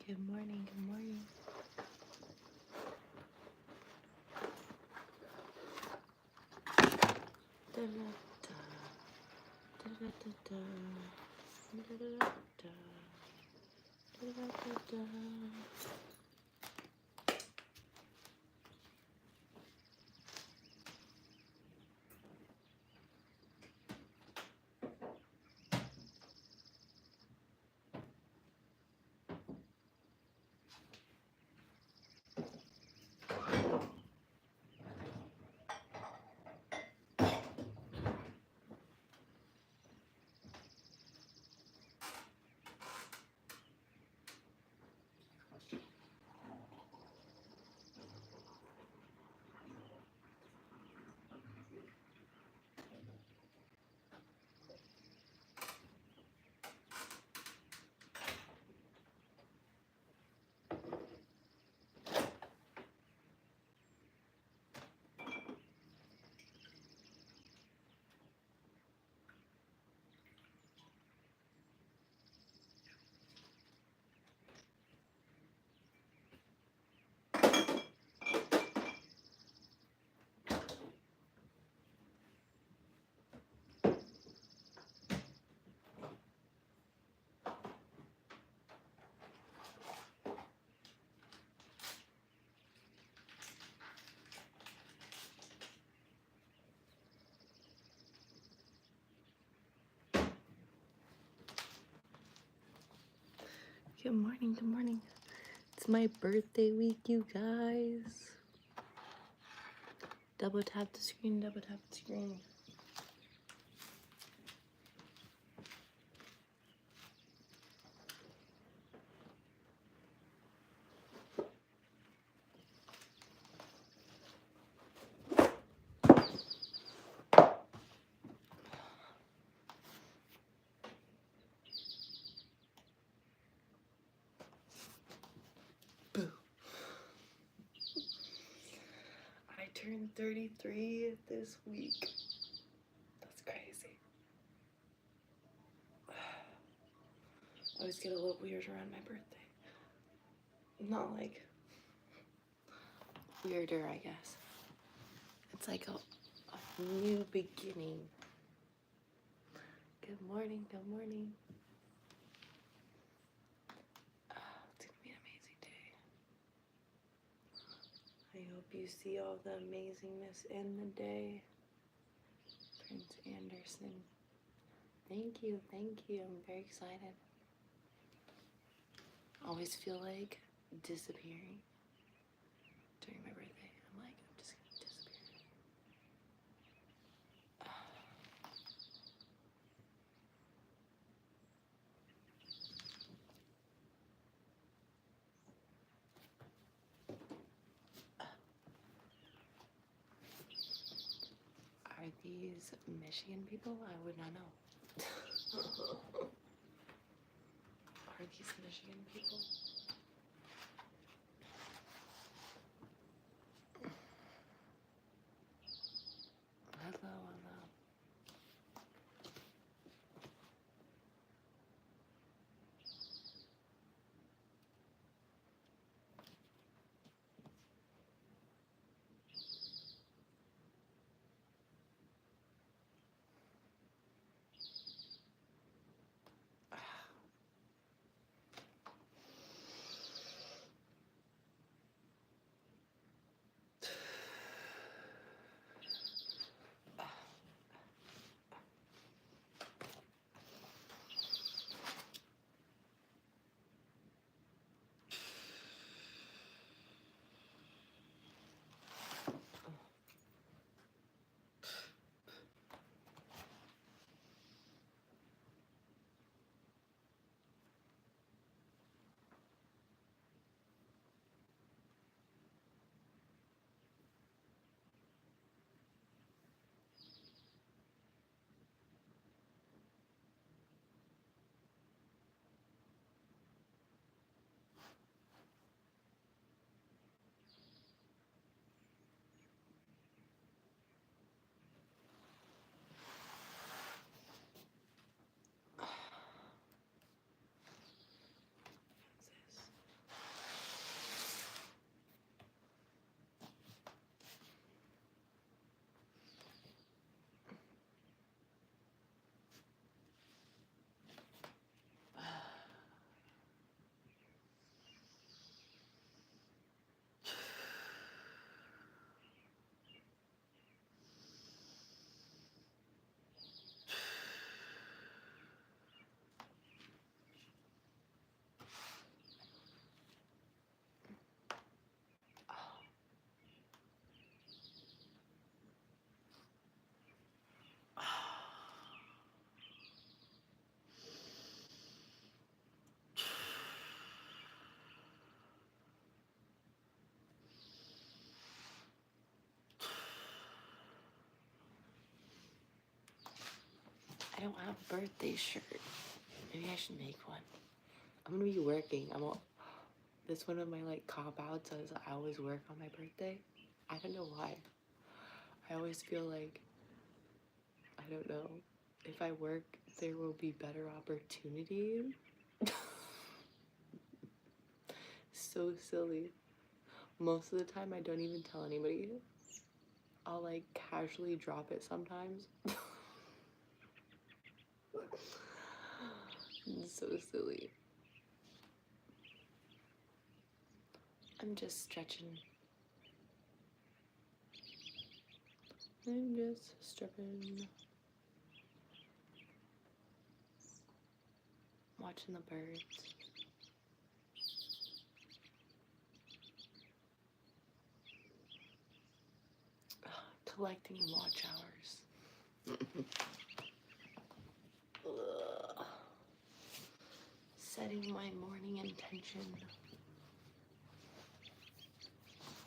Good morning, good morning. Da, da, da, da, da, da, da, da, da, da, da, da, da, da. Good morning, good morning. It's my birthday week, you guys. Double tap the screen, double tap the screen. Boo. I turned 33 this week. That's crazy. I always get a little weird around my birthday. Not like weirder, I guess. It's like a new beginning. Good morning, good morning. It's gonna be an amazing day. I hope you see all the amazingness in the day. Prince Anderson. Thank you, thank you. I'm very excited. I always feel like disappearing during my birthday. I'm like, I'm just gonna disappear. Are these Michigan people? I would not know. Are these Michigan people? Hello, hello. I don't have a birthday shirt. Maybe I should make one. I'm gonna be working. This one of my like cop outs is I always work on my birthday. I don't know why. I always feel like, I don't know, if I work, there will be better opportunity. So silly. Most of the time, I don't even tell anybody. I'll like casually drop it sometimes. It's so silly. I'm just stretching. I'm just stripping. Watching the birds. Collecting watch hours. Setting my morning intention.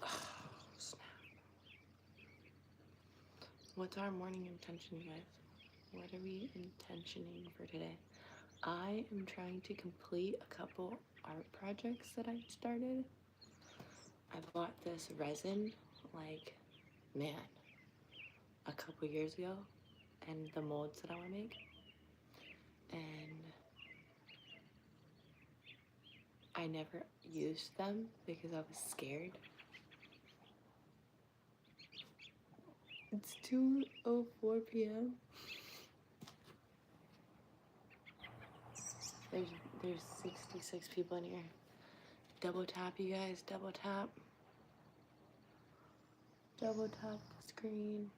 Oh, snap. What's our morning intention, guys? What are we intentioning for today? I am trying to complete a couple art projects that I've started. I bought this resin, like, man, a couple years ago, and the molds that I want to make. And I never used them because I was scared. It's 2:04 p.m. There's 66 people in here. Double tap, you guys. Double tap. Double tap the screen.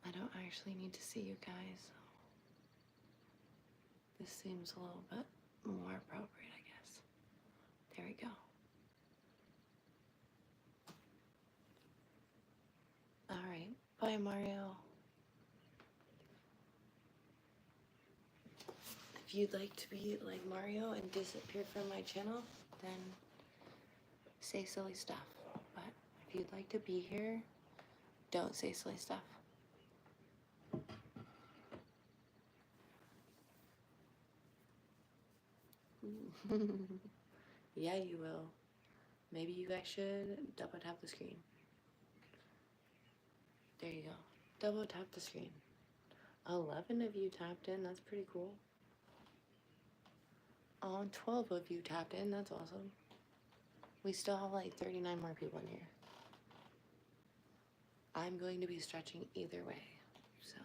I don't actually need to see you guys. So this seems a little bit more appropriate, I guess. There we go. Alright. Bye, Mario. If you'd like to be like Mario and disappear from my channel, then say silly stuff. But if you'd like to be here, don't say silly stuff. Yeah, you will. Maybe you guys should double tap the screen. There you go. Double tap the screen. 11 of you tapped in. That's pretty cool. 12 of you tapped in. That's awesome. We still have like 39 more people in here. I'm going to be stretching either way. So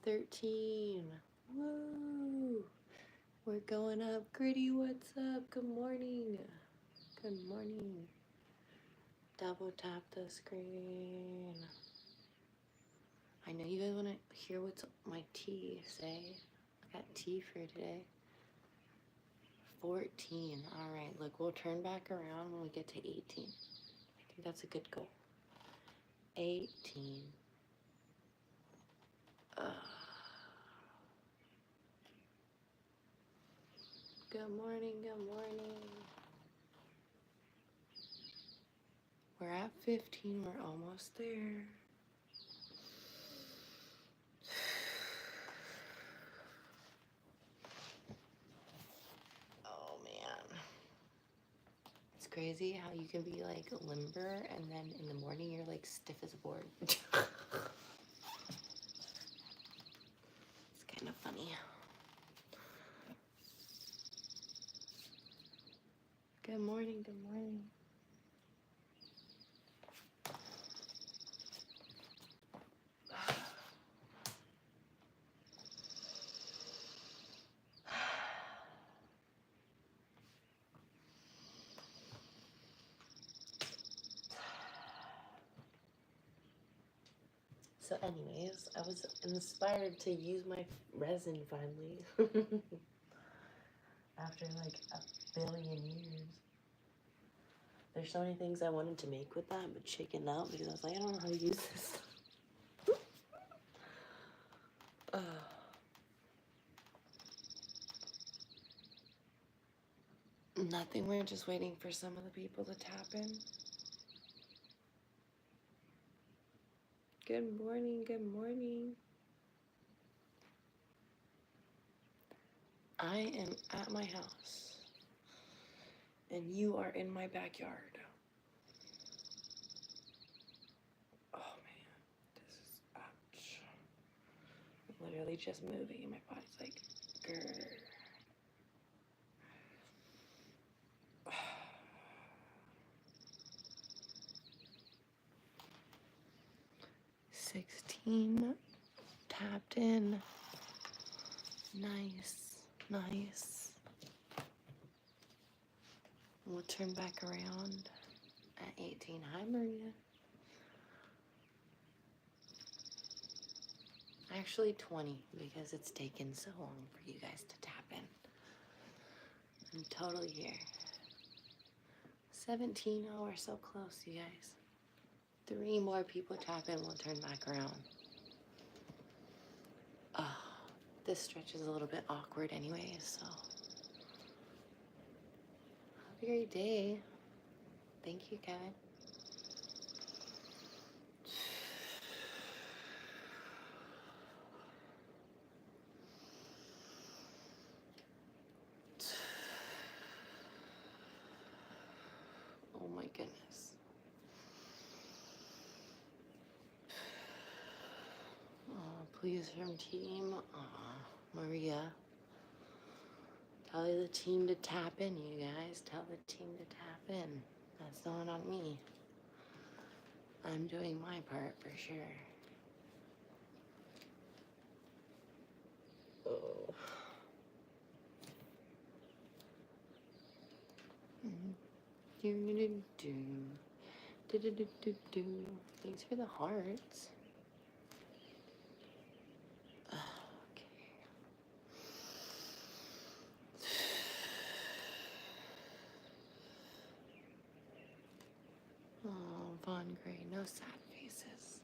13. Woo! We're going up. Gritty, what's up? Good morning. Good morning. Double tap the screen. I know you guys want to hear what's my tea say. I got tea for today. 14. All right, look, we'll turn back around when we get to 18. I think that's a good goal. 18. Good morning, good morning. We're at 15, we're almost there. Oh man. It's crazy how you can be like limber and then in the morning you're like stiff as a board. It's kind of funny. Good morning, good morning. So anyways, I was inspired to use my resin finally. After like a billion years. There's so many things I wanted to make with that, but chickened out because I was like, I don't know how to use this. Nothing, we're just waiting for some of the people to tap in. Good morning, good morning. I am at my house, and you are in my backyard. Oh man, this is ouch. I'm literally just moving, and my body's like, grr. 16 tapped in. Nice, nice. We'll turn back around at 18. Hi, Maria. Actually 20 because it's taken so long for you guys to tap in. I'm totally here. 17. Oh, we're so close, you guys. 3 more people tap in, we'll turn back around. Oh, this stretch is a little bit awkward anyway, so. Have a great day. Thank you, Kevin. Oh my goodness. Oh, please from team. Maria. Tell the team to tap in, you guys. Tell the team to tap in. That's not on me. I'm doing my part for sure. Oh. Thanks for the hearts. Okay. Oh, Von Gray, no sad faces.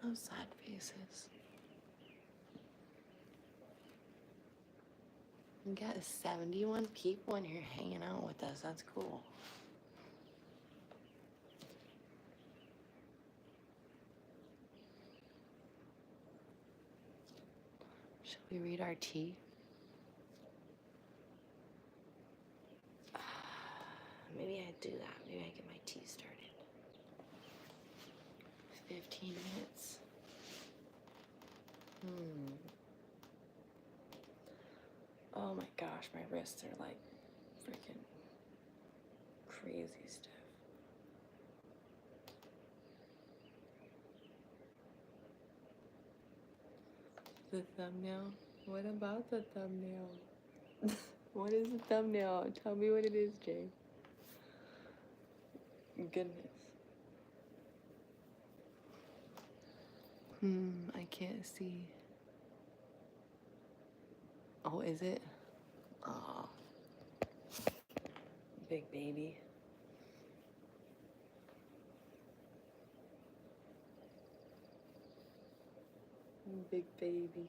No sad faces. We got 71 people in here hanging out with us. That's cool. Should we read our tea? Maybe I do that. Maybe I get my tea started. 15 minutes. Oh my gosh, my wrists are like freaking crazy stiff. The thumbnail? What about the thumbnail? What is the thumbnail? Tell me what it is, Jay. Goodness. I can't see. Oh, is it? Aw. Big baby. Big baby.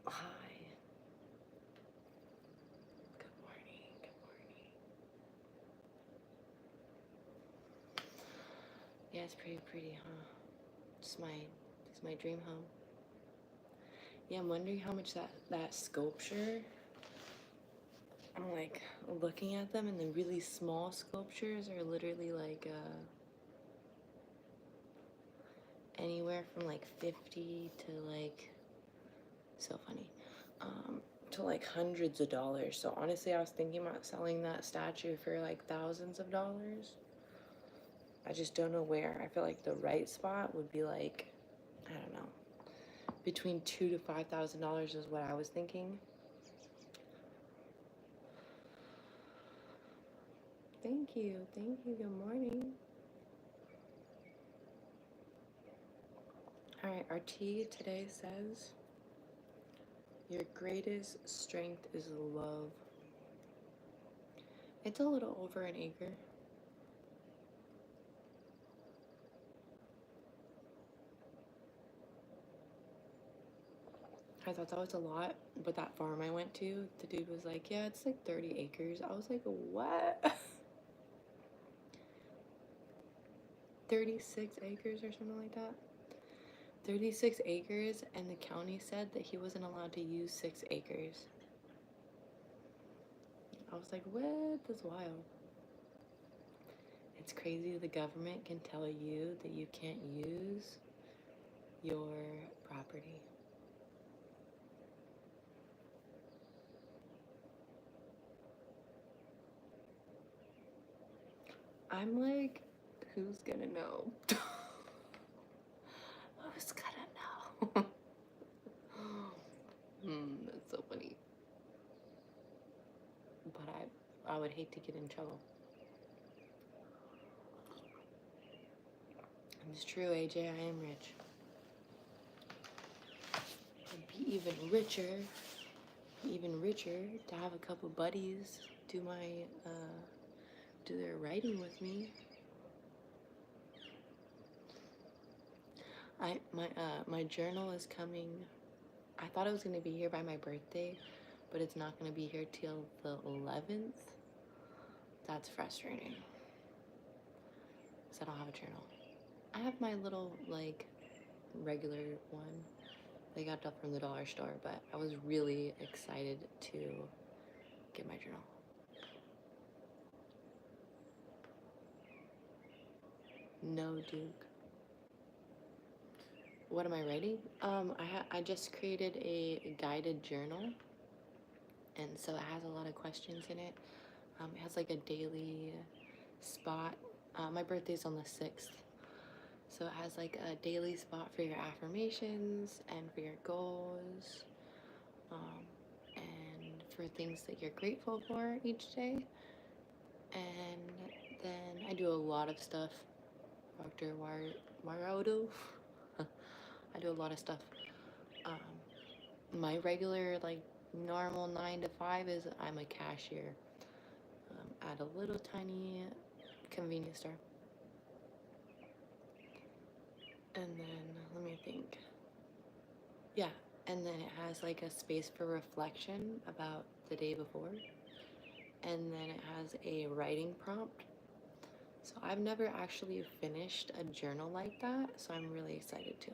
Hi. Good morning. Good morning. Yeah, it's pretty, huh? It's my dream home. Yeah, I'm wondering how much that sculpture. I'm like looking at them, and the really small sculptures are literally like anywhere from like 50 to like, so funny, to like hundreds of dollars. So honestly, I was thinking about selling that statue for like thousands of dollars. I just don't know where. I feel like the right spot would be like, I don't know, between $2,000 to $5,000 is what I was thinking. Thank you. Good morning. All right, our tea today says, your greatest strength is love. It's a little over an acre. I thought that was a lot, but that farm I went to, the dude was like, yeah, it's like 30 acres. I was like, what? 36 acres or something like that. 36 acres, and the county said that he wasn't allowed to use 6 acres. I was like, what? That's wild. It's crazy the government can tell you that you can't use your property. I'm like, who's gonna know? Who's gonna know? That's so funny. But I would hate to get in trouble. It's true, AJ, I am rich. I'd be even richer to have a couple buddies do do their writing with me. My journal is coming. I thought it was gonna be here by my birthday, but it's not gonna be here till the 11th. That's frustrating. Because I don't have a journal. I have my little, like, regular one they got up from the dollar store, but I was really excited to get my journal. No, Duke. What am I writing? I just created a guided journal, and so it has a lot of questions in it. It has like a daily spot. My birthday's on the 6th, so it has like a daily spot for your affirmations and for your goals, and for things that you're grateful for each day. And then I do a lot of stuff. Dr. Marodo. I do a lot of stuff. My regular, like, normal 9 to 5 is I'm a cashier at a little tiny convenience store. And then, let me think. Yeah, and then it has like a space for reflection about the day before. And then it has a writing prompt. So I've never actually finished a journal like that, so I'm really excited too.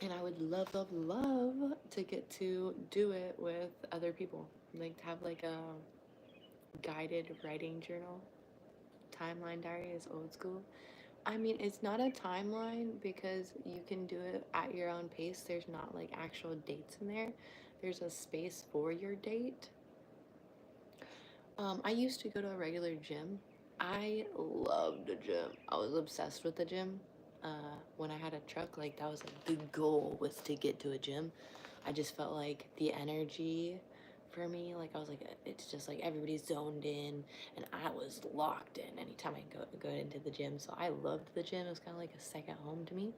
And I would love, love, love to get to do it with other people. Like, to have like a guided writing journal. Timeline diary is old school. I mean, it's not a timeline because you can do it at your own pace. There's not like actual dates in there. There's a space for your date. I used to go to a regular gym. I loved the gym. I was obsessed with the gym. When I had a truck, like, that was like the goal, was to get to a gym. I just felt like the energy for me, like, I was like, it's just like everybody's zoned in, and I was locked in anytime I go into the gym. So I loved the gym. It was kind of like a second home to me.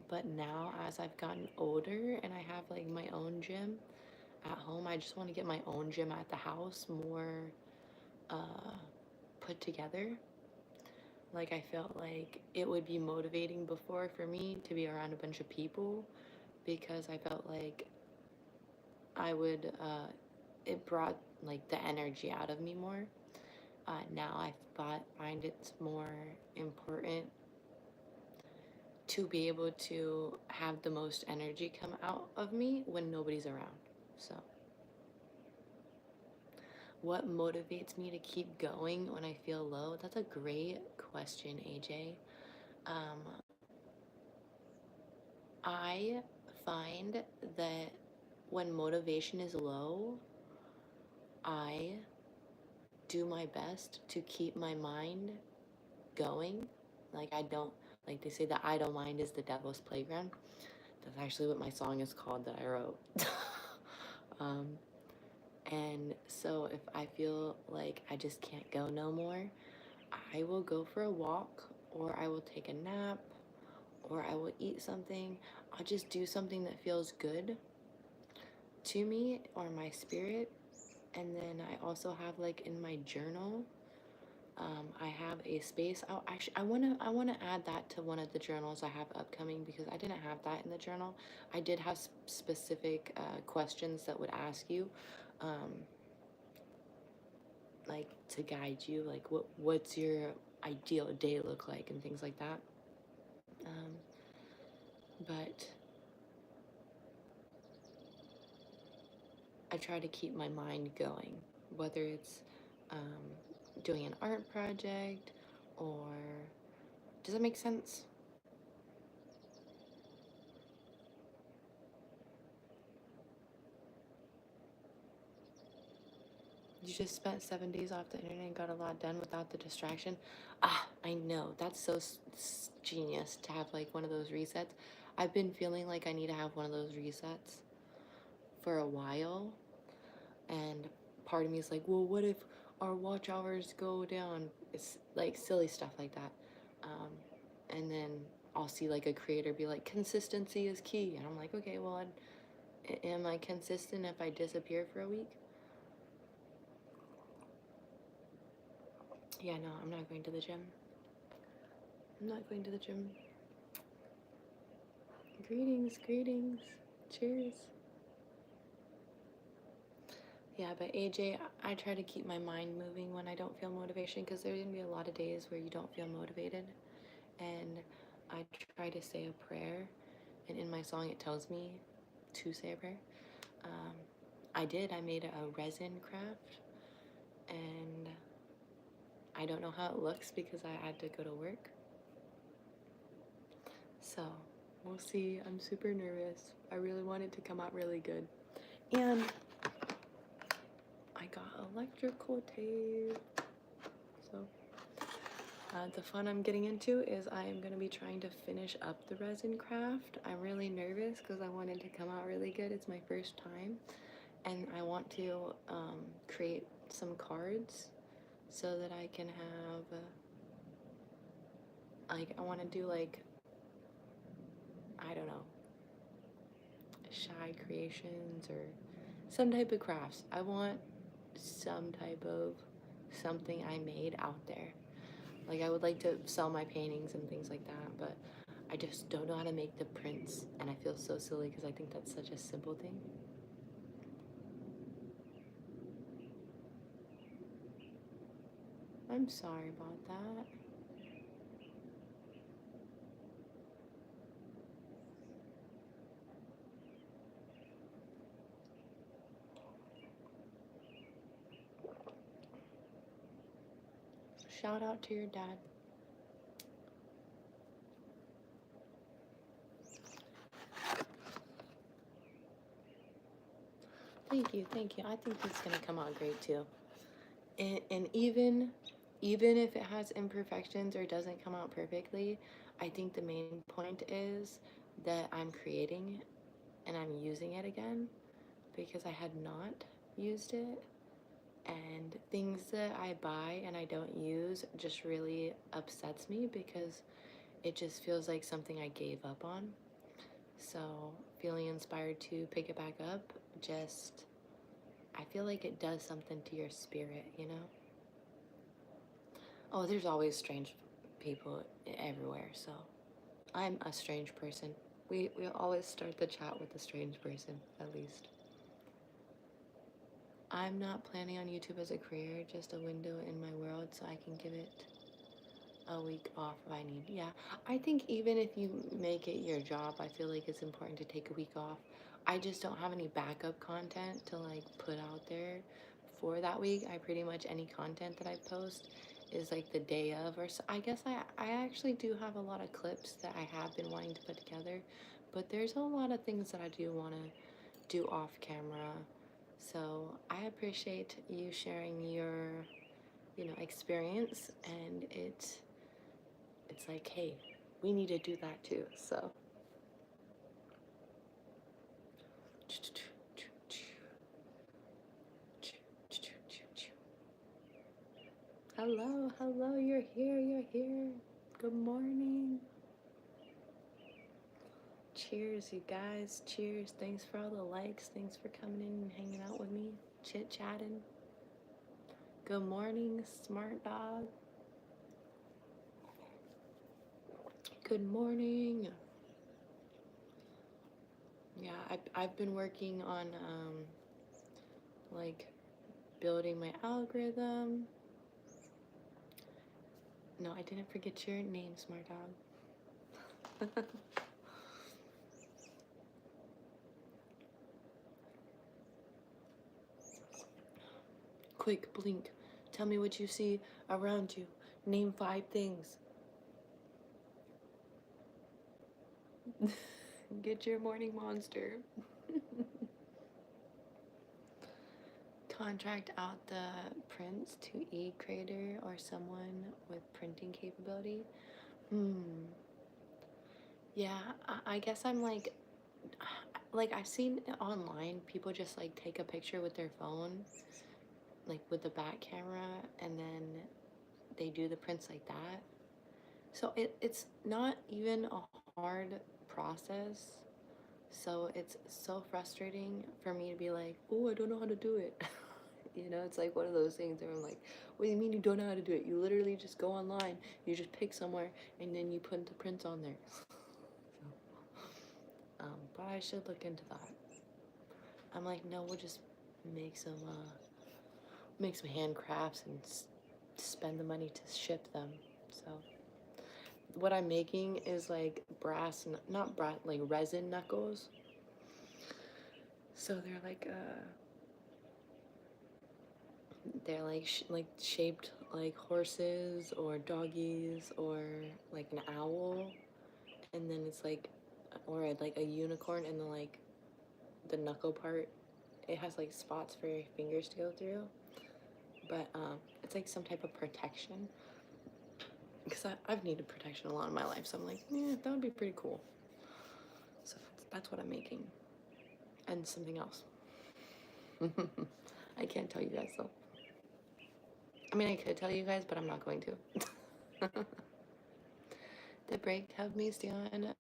But now, as I've gotten older and I have like my own gym at home, I just want to get my own gym at the house more put together. Like, I felt like it would be motivating before for me to be around a bunch of people, because I felt like I would, it brought like the energy out of me more. Now I find it's more important to be able to have the most energy come out of me when nobody's around. So, what motivates me to keep going when I feel low? That's a great question, AJ. I find that when motivation is low, I do my best to keep my mind going. Like, I don't, like they say, the idle mind is the devil's playground. That's actually what my song is called that I wrote. And so if I feel like I just can't go no more, I will go for a walk, or I will take a nap, or I will eat something. I'll just do something that feels good to me or my spirit. And then I also have, like, in my journal, I have a space. Oh, actually, I wanna add that to one of the journals I have upcoming because I didn't have that in the journal. I did have specific questions that would ask you, um, like to guide you, like what's your ideal day look like and things like that. Um, but I try to keep my mind going, whether it's doing an art project or does that make sense? You just spent 7 days off the internet and got a lot done without the distraction. Ah, I know. That's so genius to have like one of those resets. I've been feeling like I need to have one of those resets for a while. And part of me is like, well, what if our watch hours go down? It's like silly stuff like that. Um, and then I'll see like a creator be like, consistency is key. And I'm like, okay, well, am I consistent if I disappear for a week? Yeah, no, I'm not going to the gym. I'm not going to the gym. Greetings, greetings. Cheers. Yeah, but AJ, I try to keep my mind moving when I don't feel motivation because there's going to be a lot of days where you don't feel motivated. And I try to say a prayer. And in my song, it tells me to say a prayer. Um, I did. I made a resin craft. And I don't know how it looks because I had to go to work. So we'll see. I'm super nervous. I really want it to come out really good. And I got electrical tape. So the fun I'm getting into is I am going to be trying to finish up the resin craft. I'm really nervous because I want it to come out really good. It's my first time. And I want to create some cards so that I can have, I want to do like, I don't know, shy creations or some type of crafts. I want some type of something I made out there. Like I would like to sell my paintings and things like that, but I just don't know how to make the prints, and I feel so silly because I think that's such a simple thing. I'm sorry about that. Shout out to your dad. Thank you, thank you. I think it's gonna come out great too. And even if it has imperfections or doesn't come out perfectly, I think the main point is that I'm creating and I'm using it again because I had not used it. And things that I buy and I don't use just really upsets me because it just feels like something I gave up on. So feeling inspired to pick it back up, just I feel like it does something to your spirit, you know? Oh, there's always strange people everywhere, so I'm a strange person. We always start the chat with a strange person, at least. I'm not planning on YouTube as a career, just a window in my world so I can give it a week off if I need. Yeah, I think even if you make it your job, I feel like it's important to take a week off. I just don't have any backup content to like put out there for that week. I pretty much any content that I post is like the day of, or so. I guess I actually do have a lot of clips that I have been wanting to put together, but there's a lot of things that I do want to do off camera. So I appreciate you sharing your, experience, and it's like, hey, we need to do that too. So hello, hello, you're here, you're here. Good morning. Cheers, you guys. Cheers. Thanks for all the likes. Thanks for coming in and hanging out with me, chit chatting. Good morning, smart dog. Good morning. Yeah, I've been working on like building my algorithm. No, I didn't forget your name, smart dog. Quick, blink. Tell me what you see around you. Name 5 things. Get your morning monster. Contract out the prints to eCreator or someone with printing capability. Yeah, I guess I'm like I've seen online people just like take a picture with their phone, like with the back camera, and then they do the prints like that. So it's not even a hard process. So it's so frustrating for me to be like, oh, I don't know how to do it. You know, it's like one of those things where I'm like, what do you mean you don't know how to do it? You literally just go online, you just pick somewhere, and then you put the prints on there. But I should look into that. I'm like, no, we'll just make some handcrafts and spend the money to ship them. So what I'm making is like brass, not brass, like resin knuckles. So they're like shaped like horses or doggies or like an owl, and then it's like, or like a unicorn, and then like the knuckle part, it has like spots for your fingers to go through, but it's like some type of protection, because I've needed protection a lot in my life, so I'm like, yeah, that would be pretty cool. So that's what I'm making, and something else. I can't tell you guys though. I mean, I could tell you guys, but I'm not going to. The break helped me stay on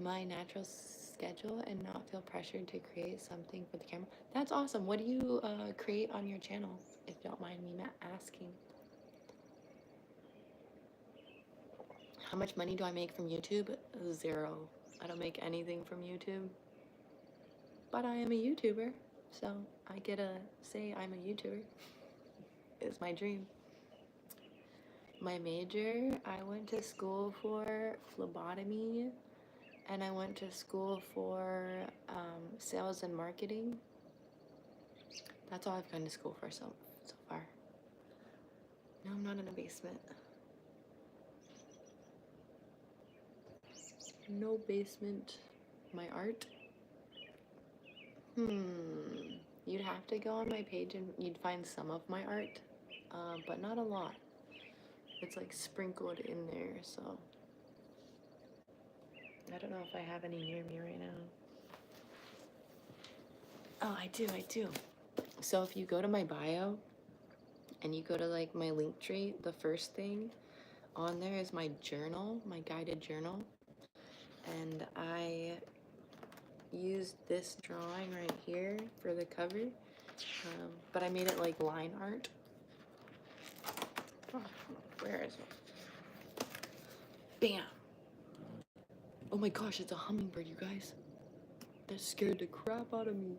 my natural schedule and not feel pressured to create something for the camera. That's awesome. What do you create on your channel, if you don't mind me asking? How much money do I make from YouTube? 0. I don't make anything from YouTube. But I am a YouTuber, so I get to say I'm a YouTuber. It's my dream. My major, I went to school for phlebotomy, and I went to school for sales and marketing. That's all I've gone to school for so far. No, I'm not in a basement. No basement. My art? You'd have to go on my page and you'd find some of my art, but not a lot. It's like sprinkled in there, so I don't know if I have any near me right now. Oh, I do. So if you go to my bio and you go to like my link tree, the first thing on there is my journal, my guided journal. And I used this drawing right here for the cover, but I made it like line art. Oh, where is it? Bam! Oh my gosh, it's a hummingbird, you guys. That scared the crap out of me.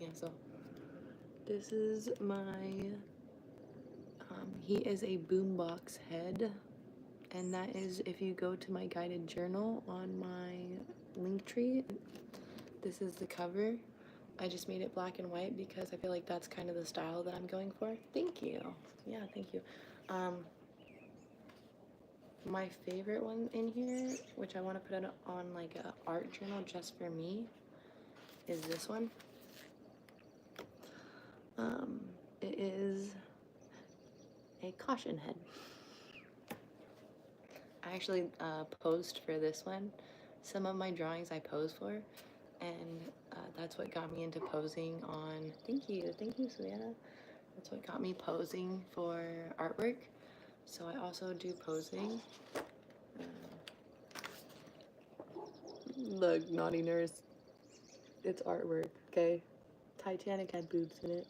Yeah, so this is my, he is a boombox head. And that is, if you go to my guided journal on my link tree, this is the cover. I just made it black and white because I feel like that's kind of the style that I'm going for. Thank you. Yeah, thank you. My favorite one in here, which I want to put it on like an art journal just for me, is this one. It is a caution head. I actually posed for this one. Some of my drawings I pose for, and that's what got me into posing on. Thank you, Savannah. That's what got me posing for artwork. So I also do posing. Look, naughty nurse. It's artwork, okay? Titanic had boobs in it.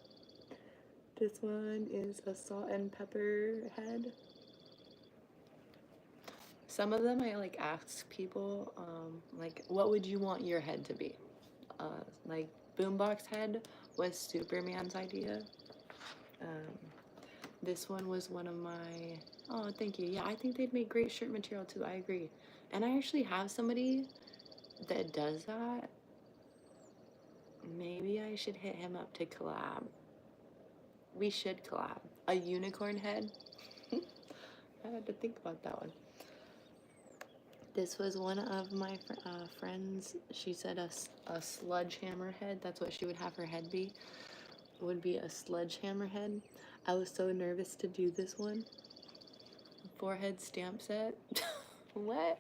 This one is a salt and pepper head. some of them I like ask people, like, what would you want your head to be? Like, Boombox head was Superman's idea. Um, this one was one of my. Oh, thank you. Yeah, I think they'd make great shirt material too. I agree. And I actually have somebody that does that. Maybe I should hit him up to collab. We should collab. A unicorn head. I had to think about that one. This was one of my friends. She said a sledgehammer head. That's what she would have her head be. Would be a sledgehammer head. I was so nervous to do this one. Forehead stamp set. What?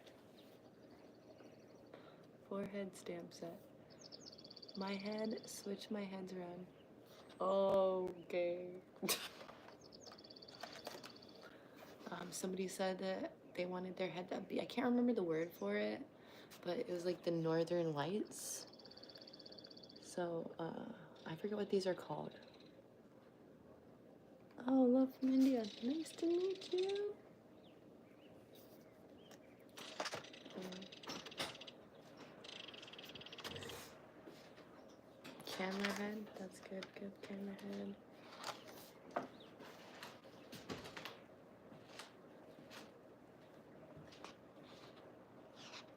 Forehead stamp set. My head. Switch my heads around. Okay. Somebody said that they wanted their head to be. I can't remember the word for it, but it was like the Northern Lights. So I forget what these are called. Oh, love from India. Nice to meet you. Camera head. That's good. Good camera head.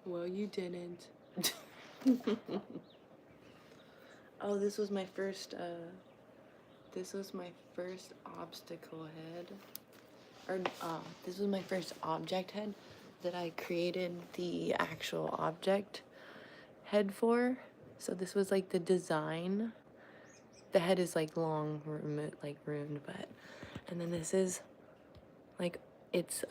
Well, you didn't. Oh, this was my first obstacle head. Or this was my first object head that I created the actual object head for. So this was like the design. The head is like long, ruined, but and then this is like it's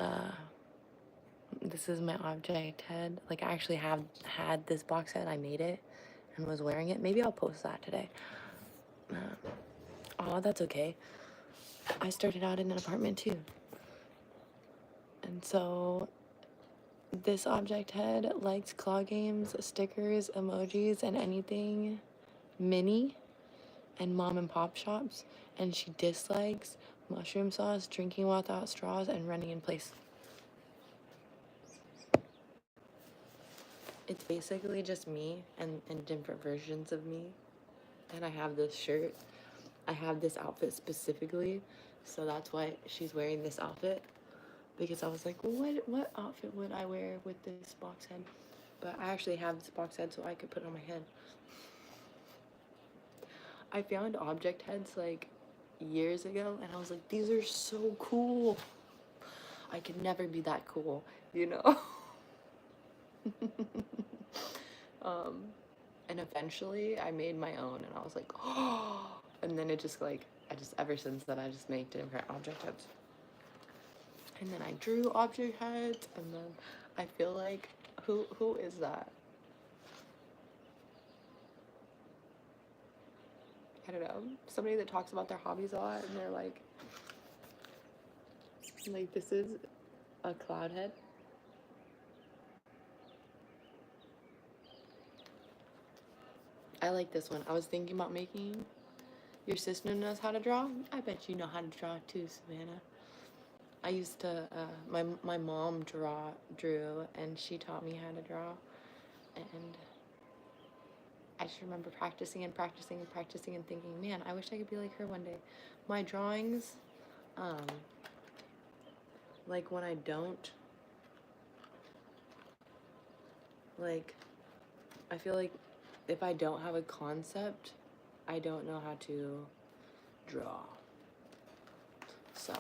this is my object head. Like I actually have had this box head. I made it and was wearing it. Maybe I'll post that today. Oh, that's okay. I started out in an apartment too. And so this object head likes claw games, stickers, emojis, and anything mini and mom and pop shops. And she dislikes mushroom sauce, drinking without straws, and running in place. It's basically just me and different versions of me. And I have this shirt. I have this outfit specifically. So that's why she's wearing this outfit. Because I was like, what outfit would I wear with this box head? But I actually have this box head so I could put it on my head. I found object heads like years ago and I was like, these are so cool. I could never be that cool, you know? And eventually I made my own and I was like, oh, and then it just like, ever since then I just make different object heads. And then I drew object heads and then I feel like, who is that? I don't know, somebody that talks about their hobbies a lot and they're like this is a cloud head. I like this one. I was thinking about making. Your sister knows how to draw? I bet you know how to draw too, Savannah. I used to, my mom drew, and she taught me how to draw. And I just remember practicing and thinking, man, I wish I could be like her one day. My drawings, like when I don't, like, I feel like if I don't have a concept, I don't know how to draw. So,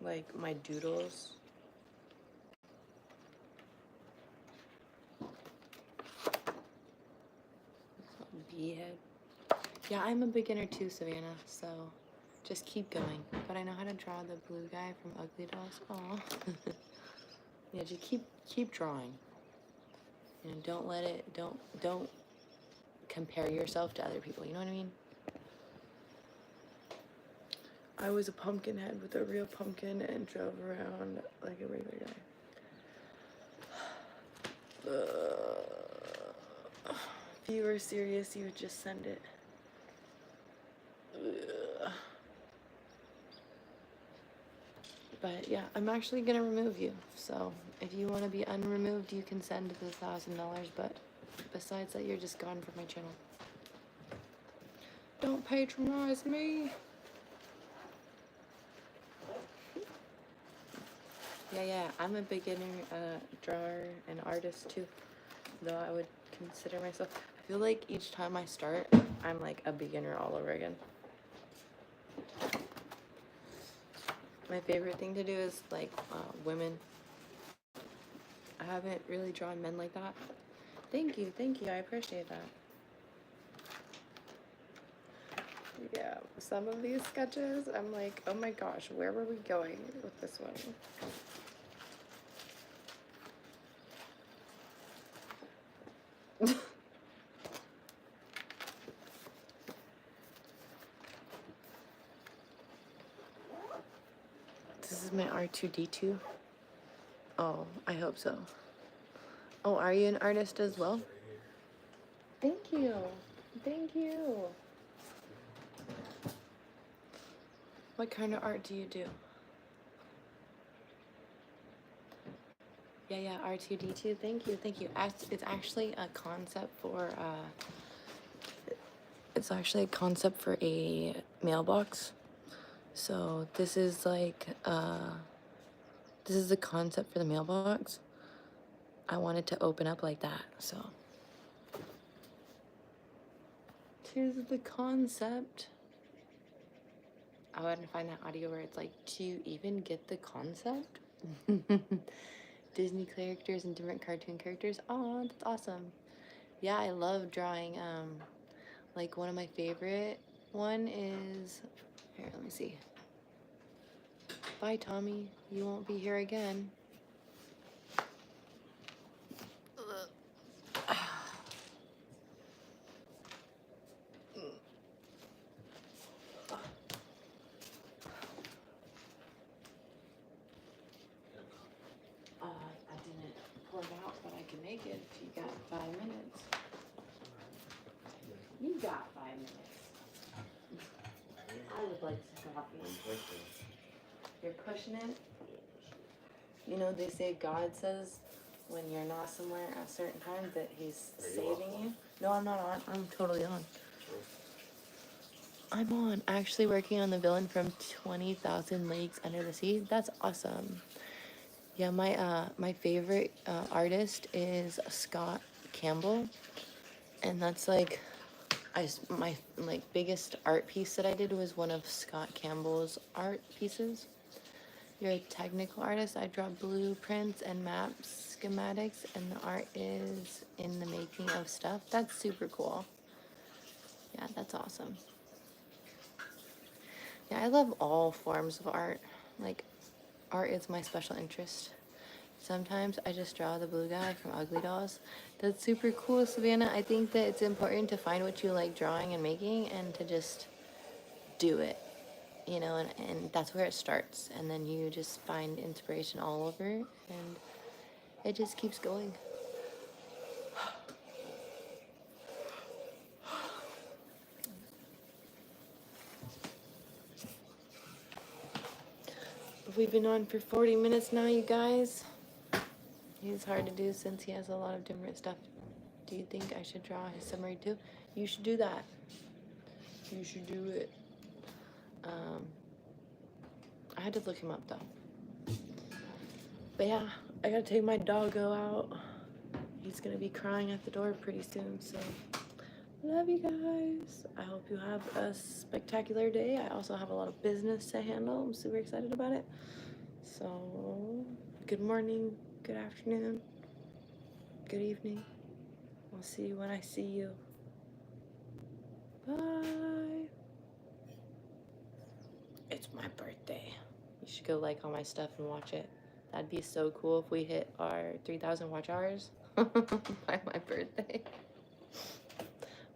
like my doodles. Bee head. Yeah, I'm a beginner too, Savannah, so just keep going. But I know how to draw the blue guy from Ugly Dolls. Aw. Yeah, just keep drawing. And don't let it, don't compare yourself to other people, you know what I mean? I was a pumpkin head with a real pumpkin and drove around like a regular guy. If you were serious, you would just send it. But yeah, I'm actually gonna remove you. So if you want to be unremoved, you can send the $1,000. But besides that, you're just gone from my channel. Don't patronize me. Yeah, I'm a beginner drawer and artist too, though I would consider myself. I feel like each time I start, I'm like a beginner all over again. My favorite thing to do is like women. I haven't really drawn men like that. Thank you, I appreciate that. Yeah, some of these sketches, I'm like, oh my gosh, where were we going with this one? This is my R2-D2. Oh, I hope so. Oh, are you an artist as well? Thank you. Thank you. What kind of art do you do? Yeah, R2-D2. Thank you. It's actually a concept for a mailbox. So this is like this is the concept for the mailbox. I want it to open up like that. So here's the concept. I want to find that audio where it's like, do you even get the concept? Disney characters and different cartoon characters. Oh, that's awesome. Yeah, I love drawing. Like one of my favorite one is, here, let me see. Bye, Tommy. You won't be here again. I didn't pour it out, but I can make it if you got 5 minutes. You got 5 minutes. I would like some coffee. You're pushing it? You know, they say God says when you're not somewhere at certain times that he's saving you. No, I'm not on. I'm totally on. I'm on. Actually working on the villain from 20,000 Leagues Under the Sea. That's awesome. Yeah, my favorite artist is Scott Campbell, and that's like my like biggest art piece that I did was one of Scott Campbell's art pieces. You're a technical artist. I draw blueprints and maps, schematics, and the art is in the making of stuff. That's super cool. Yeah, that's awesome. Yeah, I love all forms of art. Like, art is my special interest. Sometimes I just draw the blue guy from Ugly Dolls. That's super cool, Savannah. I think that it's important to find what you like drawing and making and to just do it, you know, and that's where it starts. And then you just find inspiration all over and it just keeps going. We've been on for 40 minutes now, you guys. He's hard to do since he has a lot of different stuff. Do you think I should draw his summary too? You should do that. You should do it. I had to look him up though. But yeah, I gotta take my doggo out. He's gonna be crying at the door pretty soon, so love you guys. I hope you have a spectacular day. I also have a lot of business to handle. I'm super excited about it. So, good morning, good afternoon, good evening. I'll see you when I see you. Bye. It's my birthday. You should go like all my stuff and watch it. That'd be so cool if we hit our 3,000 watch hours by my birthday.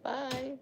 Bye.